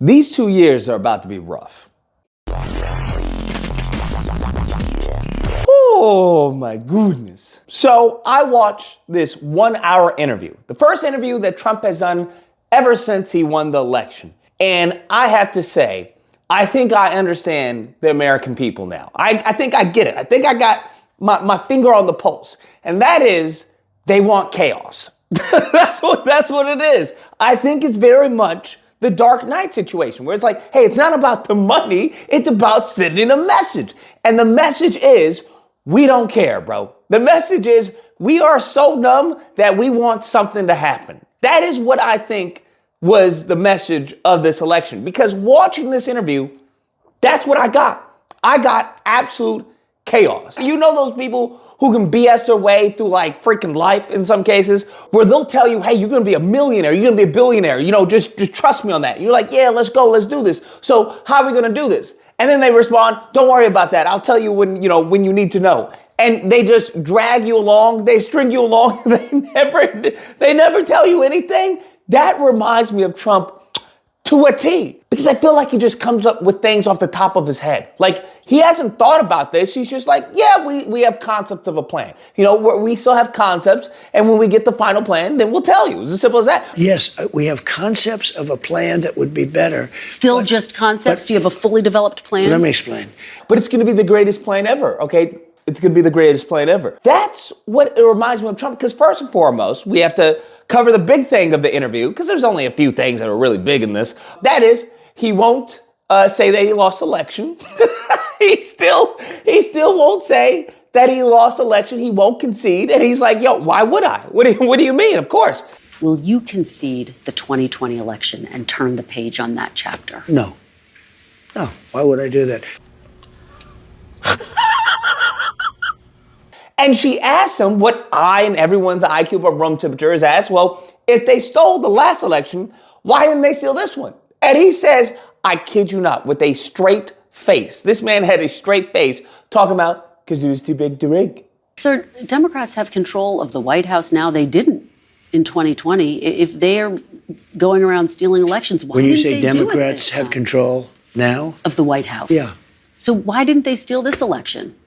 These 2 years are about to be rough. Oh my goodness. So I watched this 1 hour interview, the first interview that Trump has done ever since he won the election. And I have to say, I think I understand the American people now. I think I get it. I think I got my finger on the pulse. And that is, they want chaos. That's what it is. I think it's very much the Dark Knight situation where it's like, hey, it's not about the money. It's about sending a message. And the message is, we don't care, bro. The message is, we are so dumb that we want something to happen. That is what I think was the message of this election. Because watching this interview, that's what I got. I got absolute chaos. You know those people who can BS their way through like freaking life in some cases, where they'll tell you, hey, you're gonna be a millionaire, you're gonna be a billionaire, just trust me on that. And you're like, yeah, let's go, let's do this. So how are we gonna do this? And then they respond, don't worry about that. I'll tell you when you need to know. And they just drag you along, they string you along, they never tell you anything. That reminds me of Trump to a T, because I feel like he just comes up with things off the top of his head. Like, he hasn't thought about this. He's just like, yeah, we have concepts of a plan. We still have concepts, and when we get the final plan, then we'll tell you. It's as simple as that. Yes, we have concepts of a plan that would be better. Still just concepts? Do you have a fully developed plan? Let me explain. But it's going to be the greatest plan ever, okay? It's going to be the greatest plan ever. That's what it reminds me of Trump, because first and foremost, we have to cover the big thing of the interview, because there's only a few things that are really big in this. That is, he won't say that he lost election. he still won't say that he lost election. He won't concede. And he's like, yo, why would I? What do you mean? Of course. Will you concede the 2020 election and turn the page on that chapter? No. Why would I do that? And she asked him what I and everyone's IQ above room temperature is asked, well, if they stole the last election, why didn't they steal this one? And he says, I kid you not, with a straight face. This man had a straight face talking about, because it was too big to rig. Sir, Democrats have control of the White House now. They didn't in 2020. If they're going around stealing elections, why didn't they do it? When you say Democrats have control now? Of the White House. Yeah. So why didn't they steal this election?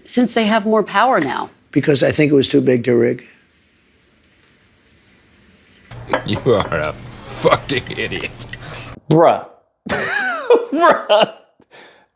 Since they have more power now. Because I think it was too big to rig. You are a fucking idiot. Bruh. Bruh.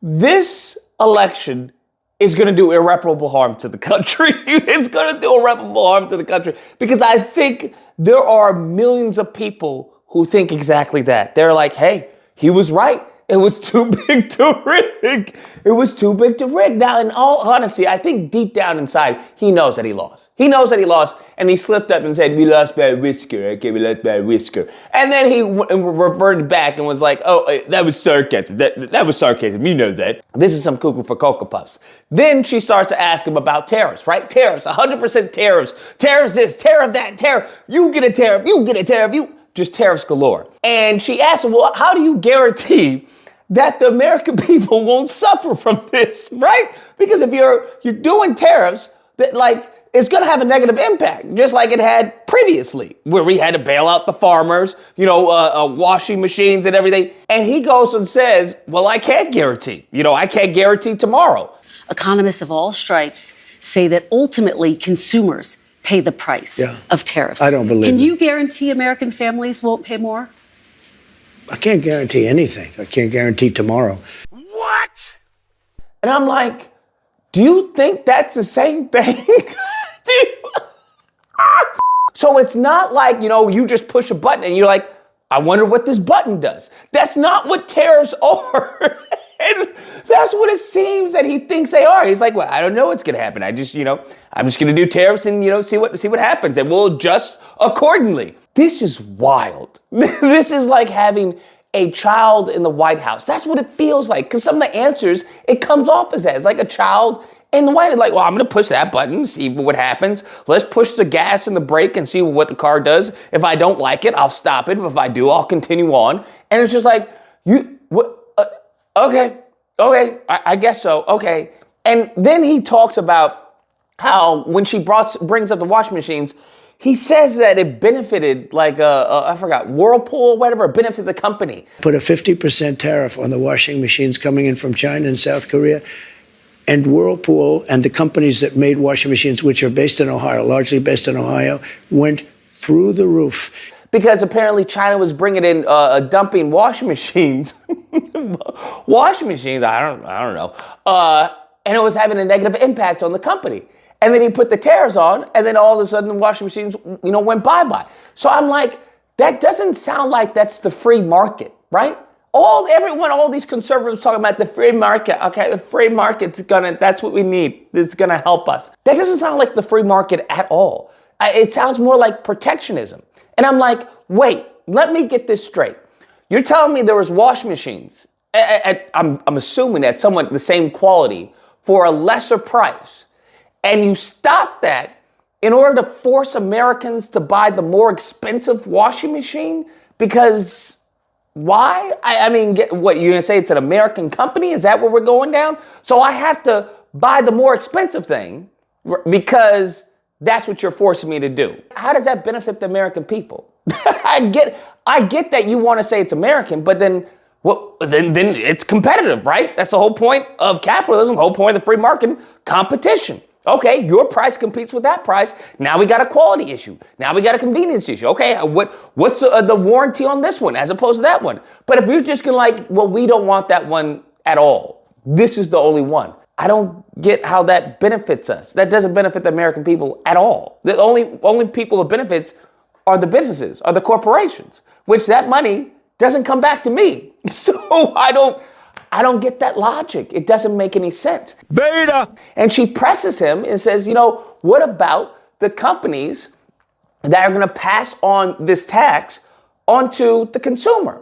This election is going to do irreparable harm to the country. It's going to do irreparable harm to the country, because I think there are millions of people who think exactly that. They're like, hey, he was right. It was too big to rig. It was too big to rig. Now, in all honesty, I think deep down inside, he knows that he lost. He knows that he lost, and he slipped up and said, we lost by a whisker. Okay, we lost by a whisker. And then he reverted back and was like, oh, that was sarcasm. That was sarcasm. You know that. This is some cuckoo for Cocoa Puffs. Then she starts to ask him about tariffs, right? Tariffs, 100% tariffs. Tariffs this, tariff that, tariff. You get a tariff, you get a tariff, just tariffs galore. And she asked him, well, how do you guarantee that the American people won't suffer from this, right? Because if you're doing tariffs, that it's going to have a negative impact, just like it had previously, where we had to bail out the farmers, washing machines and everything. And he goes and says, well, I can't guarantee. I can't guarantee tomorrow. Economists of all stripes say that ultimately consumers pay the price of tariffs. I don't believe Can it. you guarantee American families won't pay more? I can't guarantee anything. I can't guarantee tomorrow. What? And I'm like, do you think that's the same thing? So it's not like, you just push a button and you're like, I wonder what this button does. That's not what tariffs are. And that's what it seems that he thinks they are. He's like, well, I don't know what's going to happen. I'm just going to do tariffs and, see what happens, and we'll adjust accordingly. This is wild. This is like having a child in the White House. That's what it feels like, because some of the answers, it comes off as that. It's like a child in the White House, like, well, I'm going to push that button, see what happens. Let's push the gas and the brake and see what the car does. If I don't like it, I'll stop it. If I do, I'll continue on. And it's just like, okay, I guess so, okay. And then he talks about how when she brings up the washing machines, He says that it benefited I forgot, Whirlpool or whatever, it benefited the company. Put a 50% tariff on the washing machines coming in from China and South Korea. And Whirlpool and the companies that made washing machines, which are based in Ohio, largely based in Ohio, went through the roof. Because apparently China was bringing in dumping washing machines. Washing machines, I don't know. And it was having a negative impact on the company. And then he put the tariffs on, and then all of a sudden the washing machines, went bye-bye. So I'm like, that doesn't sound like that's the free market, right? All these conservatives talking about the free market. Okay, the free market's that's what we need. It's gonna help us. That doesn't sound like the free market at all. It sounds more like protectionism. And I'm like, wait, let me get this straight. You're telling me there was washing machines, I'm assuming at somewhat the same quality, for a lesser price, and you stopped that in order to force Americans to buy the more expensive washing machine? Because why? I mean, what, you're going to say it's an American company? Is that where we're going down? So I have to buy the more expensive thing because that's what you're forcing me to do. How does that benefit the American people? I get that you want to say it's American, but then then it's competitive, right? That's the whole point of capitalism, the whole point of the free market, competition. Okay, your price competes with that price. Now we got a quality issue. Now we got a convenience issue. Okay, what's the warranty on this one as opposed to that one? But if you're just gonna we don't want that one at all. This is the only one. I don't get how that benefits us. That doesn't benefit the American people at all. The only people it benefits are the businesses, are the corporations, which that money doesn't come back to me. So I don't get that logic. It doesn't make any sense. Beta! And she presses him and says, what about the companies that are going to pass on this tax onto the consumer?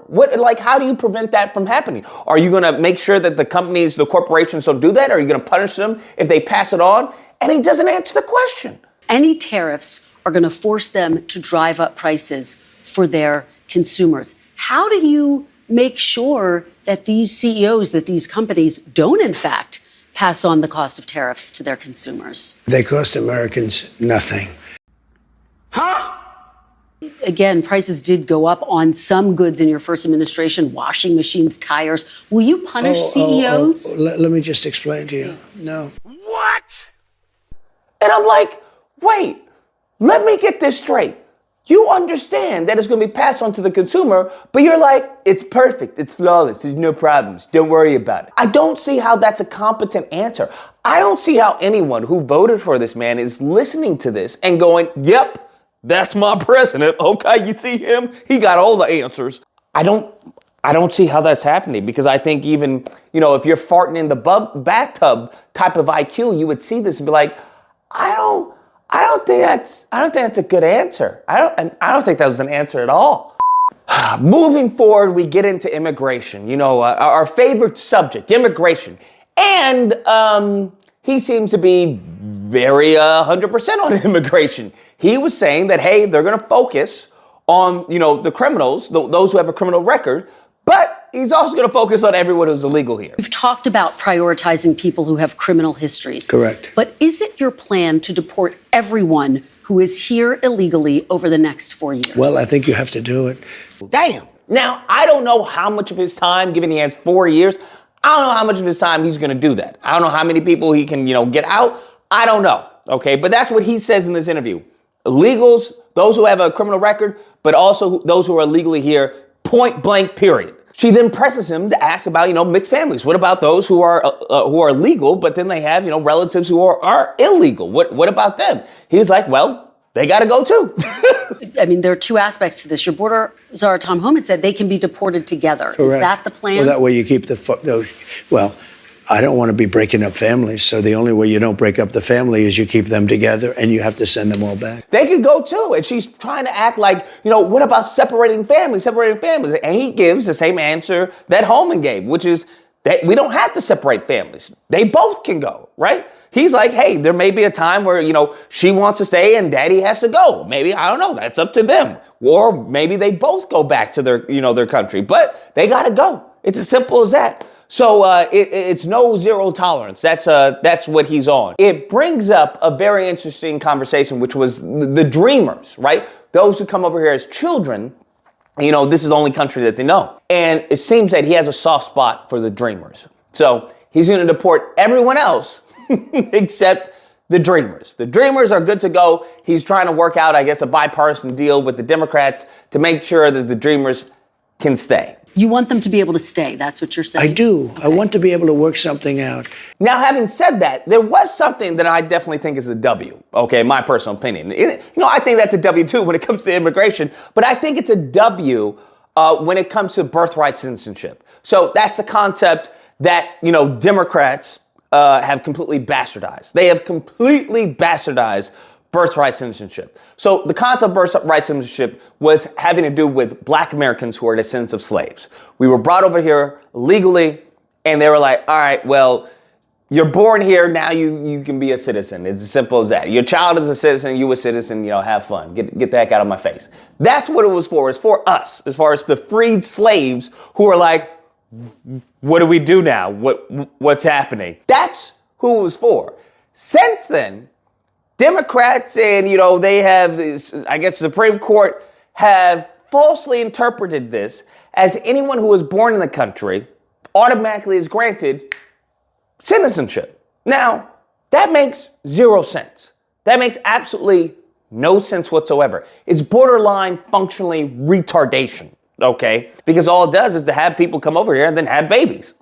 How do you prevent that from happening? Are you going to make sure that the companies, the corporations don't do that? Are you going to punish them if they pass it on? And he doesn't answer the question. Any tariffs are going to force them to drive up prices for their consumers. How do you make sure that these CEOs, that these companies don't, in fact, pass on the cost of tariffs to their consumers? They cost Americans nothing. Huh? Again, prices did go up on some goods in your first administration, washing machines, tires. Will you punish CEOs? Let me just explain to you. No. What? And I'm like, wait, let me get this straight. You understand that it's going to be passed on to the consumer, but you're like, it's perfect, it's flawless, there's no problems, don't worry about it. I don't see how that's a competent answer. I don't see how anyone who voted for this man is listening to this and going, yep, that's my president. Okay, you see him? He got all the answers. I don't see how that's happening, because I think even, if you're farting in the bathtub type of IQ, you would see this and be like, I don't think that's a good answer. I don't think that was an answer at all. Moving forward, we get into immigration. Our favorite subject, immigration, and he seems to be very 100% on immigration. He was saying that, hey, they're going to focus on the criminals, those who have a criminal record. But he's also going to focus on everyone who's illegal here. You've talked about prioritizing people who have criminal histories. Correct. But is it your plan to deport everyone who is here illegally over the next 4 years? Well, I think you have to do it. Damn. Now, I don't know how much of his time, given he has 4 years, I don't know how much of his time he's going to do that. I don't know how many people he can, get out. I don't know. Okay. But that's what he says in this interview. Illegals, those who have a criminal record, but also those who are illegally here, point blank, period. She then presses him to ask about, mixed families. What about those who are legal, but then they have, relatives who are illegal? What about them? He's like, well, they got to go too. I mean, there are two aspects to this. Your border czar, Tom Homan, said they can be deported together. Correct. Is that the plan? Well, that way you keep those. Well, I don't want to be breaking up families. So the only way you don't break up the family is you keep them together, and you have to send them all back. They could go too. And she's trying to act like, what about separating families? And he gives the same answer that Holman gave, which is that we don't have to separate families. They both can go, right? He's like, hey, there may be a time where, she wants to stay and daddy has to go. Maybe, I don't know, that's up to them. Or maybe they both go back to their country, but they got to go. It's as simple as that. So it's no zero tolerance. That's what he's on. It brings up a very interesting conversation, which was the dreamers, right? Those who come over here as children. This is the only country that they know. And it seems that he has a soft spot for the dreamers. So he's going to deport everyone else except the dreamers. The dreamers are good to go. He's trying to work out, I guess, a bipartisan deal with the Democrats to make sure that the dreamers can stay. You want them to be able to stay. That's what you're saying. I do. Okay. I want to be able to work something out. Now, having said that, there was something that I definitely think is a W. Okay, my personal opinion. I think that's a W too when it comes to immigration, but I think it's a W when it comes to birthright citizenship. So that's the concept that, Democrats have completely bastardized. They have completely bastardized birthright citizenship. So the concept of birthright citizenship was having to do with Black Americans who are descendants of slaves. We were brought over here legally, and they were like, all right, well, you're born here, now you can be a citizen. It's as simple as that. Your child is a citizen, you a citizen, have fun. Get the heck out of my face. That's what it was for. It's for us, as far as the freed slaves who are like, what do we do now? What's happening? That's who it was for. Since then, Democrats and, they have this, I guess, the Supreme Court have falsely interpreted this as anyone who was born in the country automatically is granted citizenship. Now, that makes zero sense. That makes absolutely no sense whatsoever. It's borderline functionally retardation, okay? Because all it does is to have people come over here and then have babies.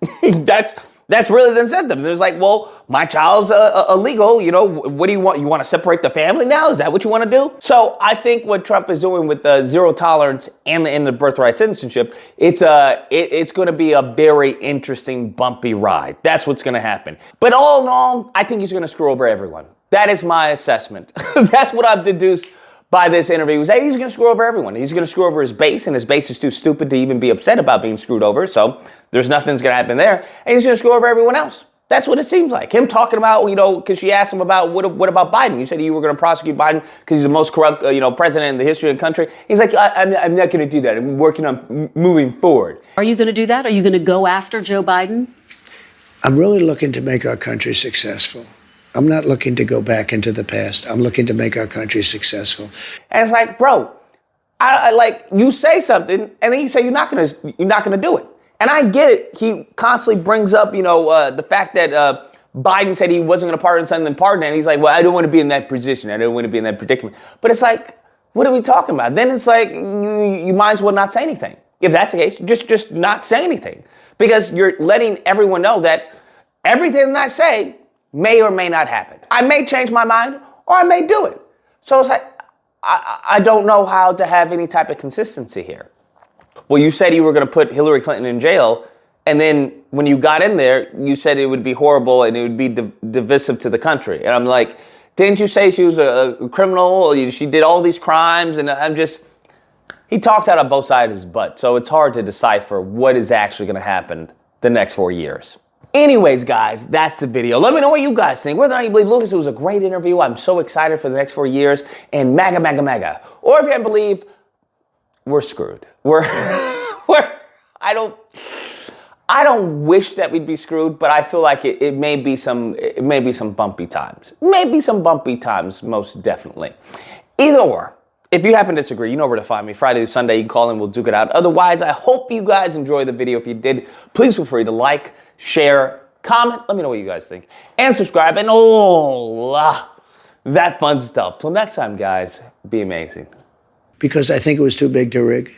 That's really the incentive. There's like, well, my child's illegal. What do you want? You want to separate the family now? Is that what you want to do? So I think what Trump is doing with the zero tolerance and the end of birthright citizenship, it's going to be a very interesting, bumpy ride. That's what's going to happen. But all in all, I think he's going to screw over everyone. That is my assessment. That's what I've deduced by this interview. He's going to screw over everyone. He's going to screw over his base, and his base is too stupid to even be upset about being screwed over. So there's nothing's going to happen there. And he's going to screw over everyone else. That's what it seems like. Him talking about, because she asked him about, what about Biden? You said you were going to prosecute Biden because he's the most corrupt, president in the history of the country. He's like, I'm not going to do that. I'm working on moving forward. Are you going to do that? Are you going to go after Joe Biden? I'm really looking to make our country successful. I'm not looking to go back into the past. I'm looking to make our country successful. And it's like, bro, I like, you say something and then you say you're not gonna do it. And I get it. He constantly brings up, the fact that Biden said he wasn't gonna pardon something, and he's like, well, I don't want to be in that position. I don't want to be in that predicament. But it's like, what are we talking about? Then it's like, you might as well not say anything. If that's the case, just not say anything, because you're letting everyone know that everything that I say may or may not happen. I may change my mind or I may do it. So it's like, I don't know how to have any type of consistency here. Well, you said you were going to put Hillary Clinton in jail, and then when you got in there, you said it would be horrible and it would be divisive to the country. And I'm like, didn't you say she was a criminal? She did all these crimes, and he talks out of both sides of his butt. So it's hard to decipher what is actually going to happen the next 4 years. Anyways, guys, that's the video. Let me know what you guys think. Whether or not you believe Lucas, it was a great interview. I'm so excited for the next 4 years. And MAGA, MAGA, MAGA. Or if you don't believe, we're screwed. I don't wish that we'd be screwed, but I feel like it may be some bumpy times. Maybe some bumpy times, most definitely. Either or. If you happen to disagree, you know where to find me. Friday to Sunday, you can call in, we'll duke it out. Otherwise, I hope you guys enjoyed the video. If you did, please feel free to like, share, comment. Let me know what you guys think. And subscribe and that fun stuff. Till next time, guys, be amazing. Because I think it was too big to rig.